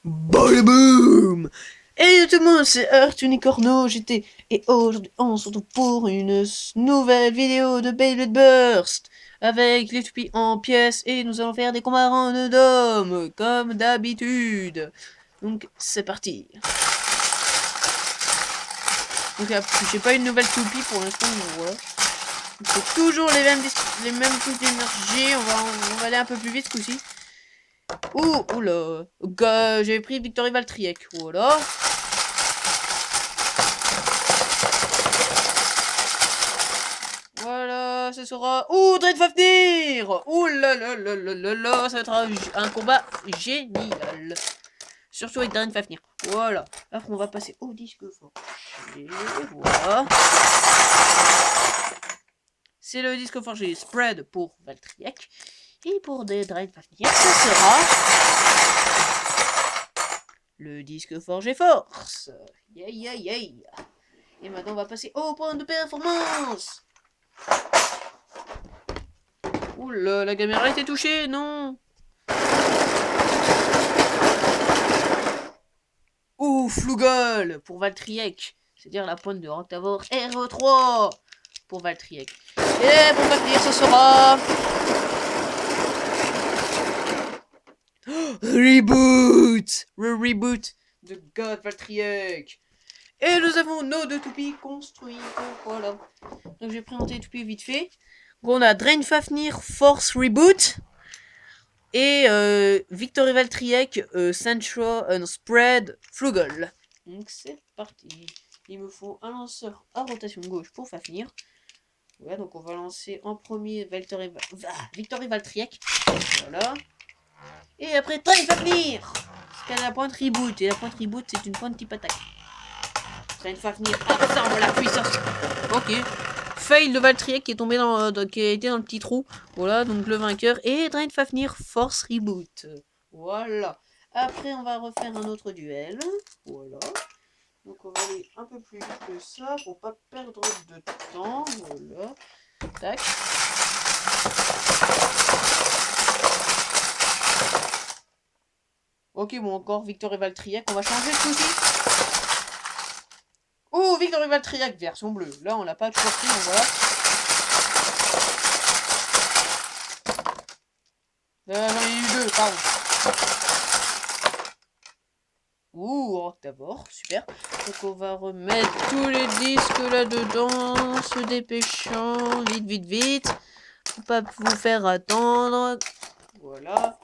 Boum. Et tout le monde, c'est Earth Unicorno GT. Et aujourd'hui, on se retrouve pour une nouvelle vidéo de Beyblade Burst. Avec les toupies en pièces. Et nous allons faire des combats random. Comme d'habitude. Donc, c'est parti. Donc, j'ai pas une nouvelle toupie pour l'instant. Voilà. C'est toujours les mêmes trucs d'énergie. On va aller un peu plus vite ce coup-ci. Oula. J'avais pris Victory Valtriek. Voilà. Voilà, ce sera... Ouh, Dread Fafnir. Ouh là là là là là là, ça va être un combat génial. Surtout avec Dread Fafnir. Voilà. Après, on va passer au disque fort. Et voilà. C'est le disque forgé Spread pour Valtriek. Et pour des Dread Fafnir, ce sera... le disque forgé Force. Yeah, yeah, yeah. Et maintenant, on va passer au point de performance. Oula, la caméra a été touchée, non. Ouh, Flugel pour Valtriek. C'est-à-dire la pointe de Roctavor RE3 pour Valtriek. Et pour Valtriek, ce sera... Reboot. Reboot de God Valtriek. Et nous avons nos deux toupies construites. Voilà. Donc je vais présenter les toupies vite fait. Donc on a Drain Fafnir Force Reboot. Et Victory Valtriek Central Spread Flugel. Donc c'est parti. Il me faut un lanceur à rotation gauche pour Fafnir. Voilà, donc on va lancer en premier Victory Valtriek. Voilà. Et après Drain Fafnir. Parce qu'elle a la pointe Reboot. Et la pointe Reboot, c'est une pointe type attaque. Drain Fafnir absorbe la puissance. Ok. Fail de Valtriek qui est tombé qui a été dans le petit trou. Voilà, donc le vainqueur. Et Drain Fafnir Force Reboot. Voilà. Après, on va refaire un autre duel. Voilà. Donc on va aller un peu plus vite que ça pour pas perdre de temps. Voilà. Tac. Ok, bon, encore Victor et Valtriac. On va changer ce coup-ci. Oh, Victor et Valtriac, version bleue. Là, on l'a pas toujours pris, donc voilà. J'en ai eu deux, pardon. Ouh, Octavor, super. Donc on va remettre tous les disques là-dedans, se dépêchant, vite, vite, vite. Faut pas vous faire attendre. Voilà.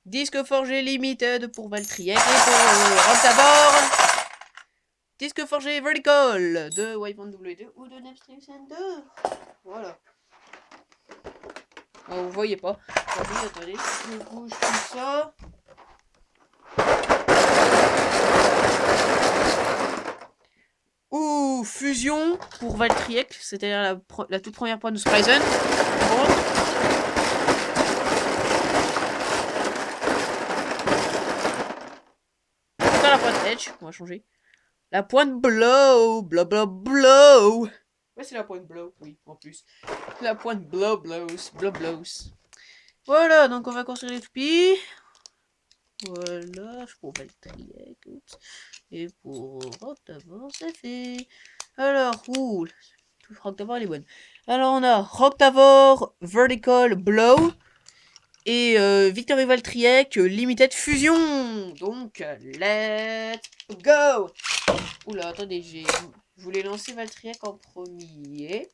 Disque forgé limited pour Valtriek et pour Octavor. Disque forgé vertical de Waveband W2 ou de Nepstrix N2. Voilà. Oh, vous voyez pas. Attendez, je bouge tout ça. Ouh, fusion pour Valtriek, c'est-à-dire la toute première pointe de Spryzen. Bon. Dans la pointe Edge, on va changer. La pointe Blow, blah blah blow. Ouais, c'est la pointe Blow, oui, en plus. La pointe Blow blows. Voilà, donc on va construire les toupies. Voilà, pour Valtriek. Et pour Roctavor, c'est fait. Alors, ouh, Roctavor, elle est bonne. Alors, on a Roctavor Vertical Blow et Victory Valtriek Limited Fusion. Donc, let's go. Oula, attendez, je voulais lancer Valtriek en premier.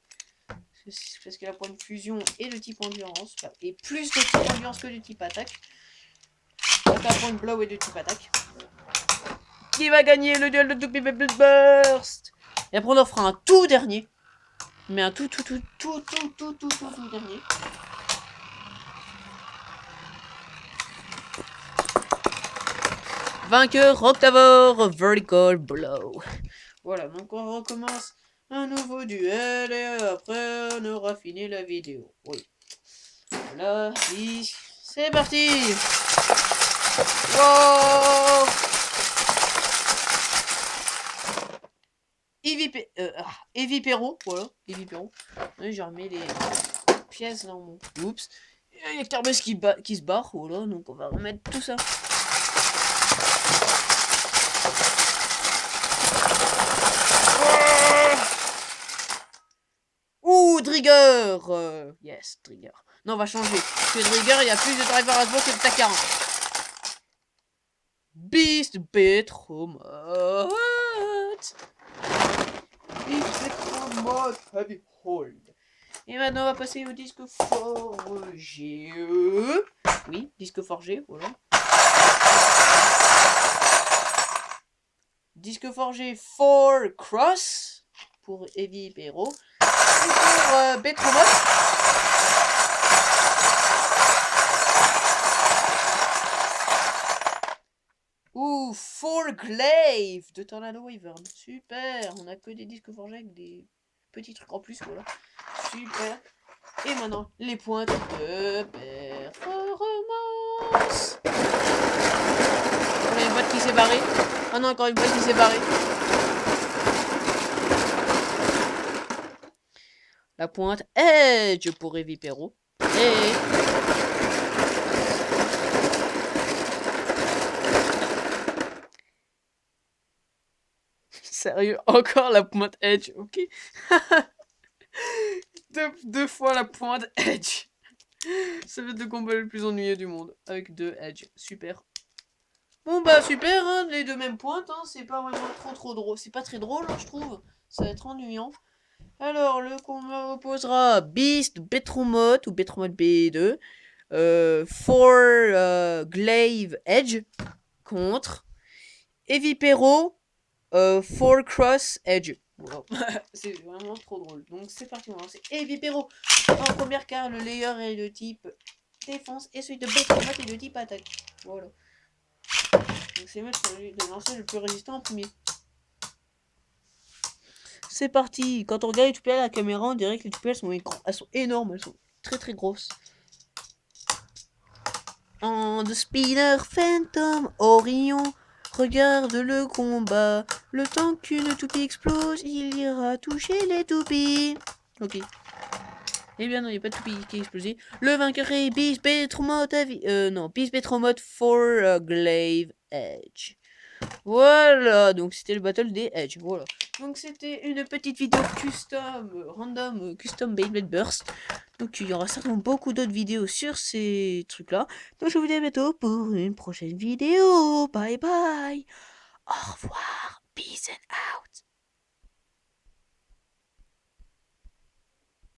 Parce que la pointe fusion est de type endurance. Et plus de type endurance que de type attaque. Donc, la pointe blow est de type attaque. Qui va gagner le duel de Toupie Burst? Et après, on en fera un tout dernier. Mais un tout dernier. Vainqueur Octavor Vertical Blow. Voilà, donc on recommence un nouveau duel et après on aura fini la vidéo. Oui. Voilà, c'est parti. Wow. Evie Perrault, voilà, Evie Perrault. J'ai remis les pièces dans mon... Oups. Il y a Carbus qui se barre, voilà, donc on va remettre tout ça. Ouh, Trigger yes, Trigger. Non, on va changer. Parce que Trigger, il y a plus de driver Hasbro que de Takara. Beast Betromot. Beast Betromot Heavy Hold. Et maintenant, on va passer au disque forgé. Oui, disque forgé, voilà. Disque forgé 4 Cross pour Heavy Pero. Et pour Betromot. Ouh, 4 Glaive de Tornado Wyvern. Super, on a que des disques forgés avec des petits trucs en plus, voilà. Super. Et maintenant, les pointes de performance. On a une boîte qui s'est barrée. Ah non, encore une boîte qui s'est barrée. La pointe Edge pour Heavy Pero. Et... Sérieux, encore la pointe Edge, ok. deux fois la pointe Edge. Ça va être le combat le plus ennuyeux du monde. Avec 2 Edge, super. Bon bah super, hein, les deux mêmes pointes, hein, c'est pas vraiment trop drôle. C'est pas très drôle, hein, je trouve. Ça va être ennuyant. Alors, le combat opposera Beast Betromot ou Betromot B2 for Glaive Edge contre Heavy Pero for Cross Edge. Wow. C'est vraiment trop drôle. Donc c'est parti, on va lancer Heavy Pero en première carte. Le layer est de type défense et celui de Betromot est de type attaque. Voilà. Donc c'est mieux de lancer le plus résistant en premier. C'est parti. Quand on regarde les tupiales à la caméra, on dirait que les tupiales sont elles sont énormes, elles sont très grosses. En the Spinner Phantom Orion, regarde le combat. Le temps qu'une toupie explose, il ira toucher les toupies. Ok. Eh bien non, il n'y a pas de toupie qui est explosé. Le vainqueur est Beast Betromot Beast Betromot for Glaive Edge. Voilà, donc c'était le battle des Edge, voilà. Donc c'était une petite vidéo custom, random, custom Beyblade Burst. Donc il y aura certainement beaucoup d'autres vidéos sur ces trucs-là. Donc je vous dis à bientôt pour une prochaine vidéo. Bye bye. Au revoir. Peace and out.